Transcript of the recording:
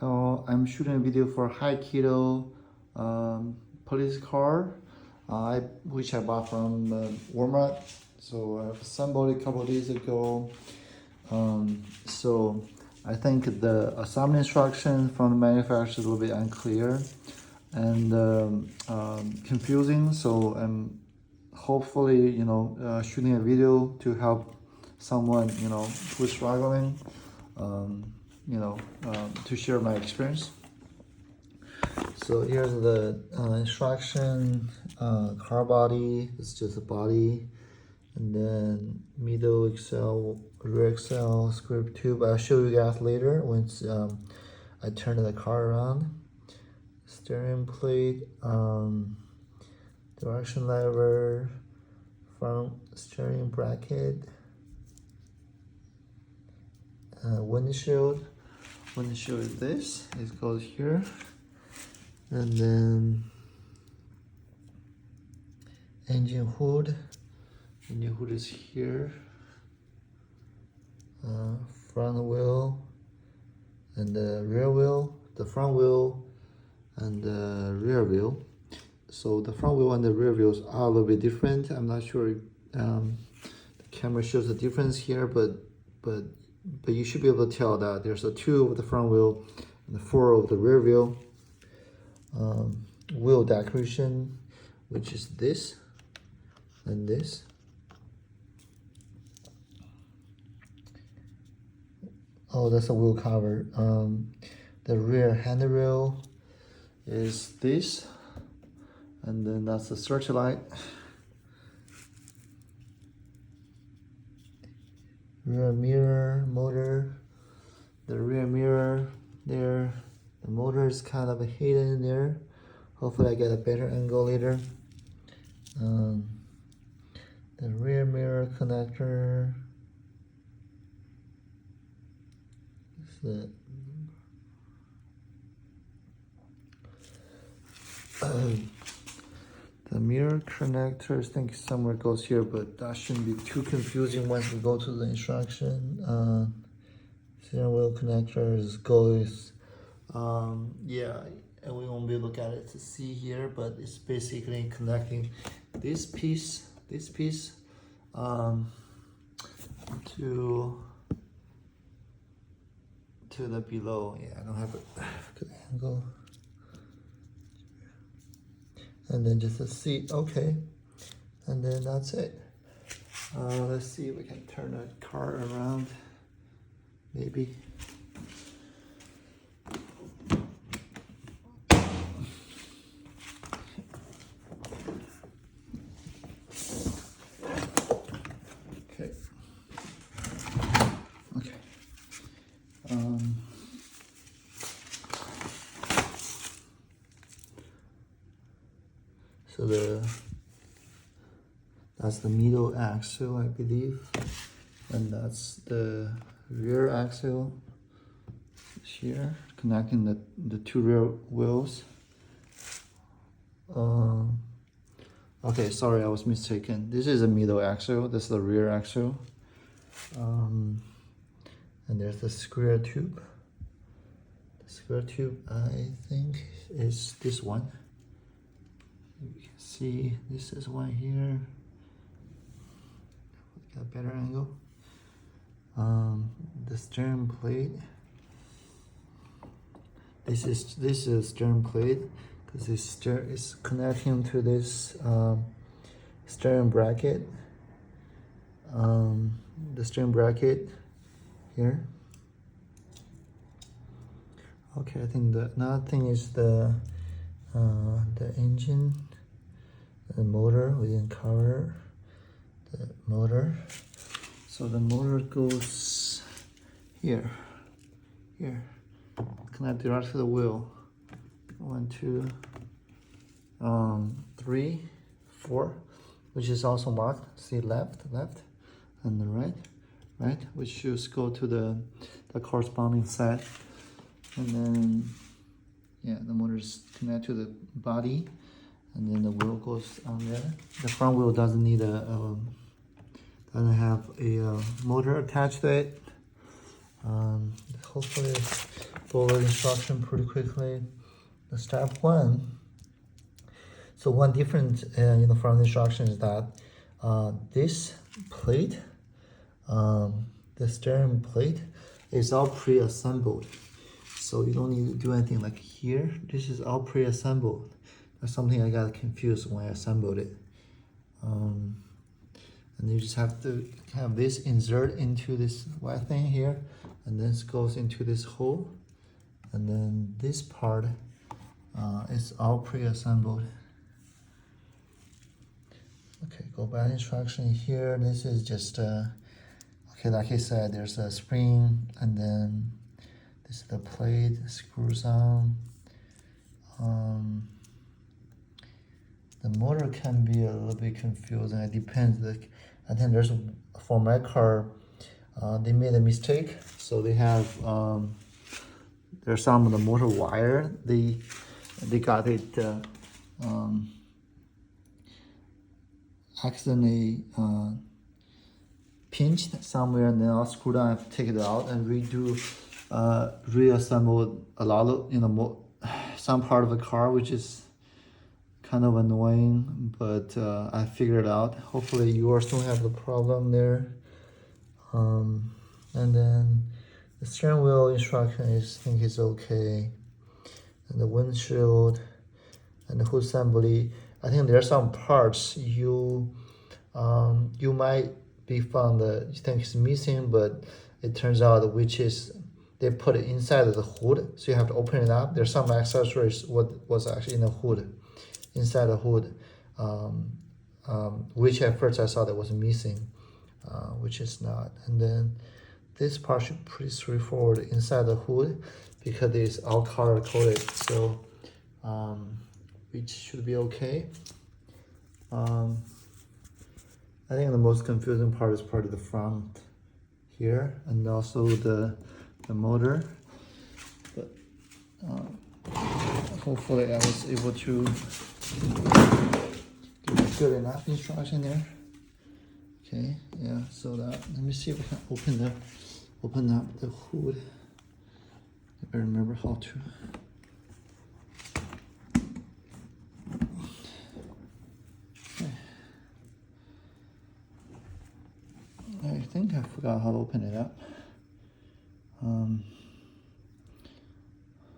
I'm shooting a video for Hikiddo police car, which I bought from Walmart. So I assembled it a couple of days ago. So I think the assembly instruction from the manufacturer is a little bit unclear and confusing. So I'm hopefully, shooting a video to help someone, who's struggling, to share my experience. So here's the instruction, car body, it's just a body, and then middle axle, rear axle, script tube. I'll show you guys later once I turn the car around. Steering plate, direction lever, front steering bracket, windshield. Windshield is this, it goes here, and then engine hood. Engine hood is here. Front wheel and the rear wheel, the front wheel and the rear wheel. So the front wheel and the rear wheels are a little bit different. I'm not sure the camera shows the difference here, but you should be able to tell that there's a 2 of the front wheel and the 4 of the rear wheel. Wheel decoration, which is this and this. Oh, that's a wheel cover. The rear handrail is this, and then that's the searchlight. Rear mirror, motor, the rear mirror there. The motor is kind of hidden there. Hopefully I get a better angle later. The rear mirror connector. The mirror connector, I think somewhere goes here, but that shouldn't be too confusing once we go to the instruction. Steering wheel connectors goes, yeah, and we won't be able to look at it to see here, but it's basically connecting this piece to the below. Yeah, I don't have a good angle. And then just a seat, okay. And then that's it. Let's see if we can turn the car around, maybe. Okay. Okay. So that's the middle axle, I believe, and that's the rear axle here, connecting the 2 rear wheels. Okay, sorry, I was mistaken. This is the middle axle, this is the rear axle. And there's the square tube. The square tube, I think, is this one. You can see this is one here. Get a better angle. The steering plate. This is steering plate because it's connecting to this steering bracket. The steering bracket here. Okay, I think another thing is the engine, the motor. We didn't cover the motor. So the motor goes here, connect directly to the wheel. 1, 2, 3, 4, which is also marked. See left, and the right, which should go to the corresponding side. And then, yeah, the motors connect to the body, and then the wheel goes on there. The front wheel doesn't need doesn't have a motor attached to it. Hopefully follow the instruction pretty quickly. The step 1. So one difference from the instruction is that this plate, the steering plate, is all pre-assembled. So you don't need to do anything like here. This is all pre-assembled. That's something I got confused when I assembled it. And you just have to have this insert into this white thing here, and then it goes into this hole. And then this part is all pre-assembled. Okay, go back instruction here. This is just okay, like I said, there's a spring, and then this is the plate, screws on. The motor can be a little bit confusing. It depends. I think for my car, they made a mistake. So they have there's some of the motor wire. They got it accidentally pinched somewhere, and then I'll screw down and take it out and reassemble a lot of some part of the car, which is kind of annoying, but I figured it out. Hopefully yours don't have the problem there. And then the steering wheel instruction I think is okay. And the windshield and the hood assembly, I think there are some parts you might be found that you think is missing, but it turns out which is they put it inside of the hood, so you have to open it up. There's some accessories what was actually in the hood, inside the hood, which at first I thought that was missing, which is not. And then this part should be pretty straightforward inside the hood because it's all color coded, so which should be okay. I think the most confusing part is probably the front here, and also the motor. But hopefully I was able to give a good enough instruction there. Okay, yeah. So let me see if I can open up the hood. If I remember how to. I think I forgot how to open it up.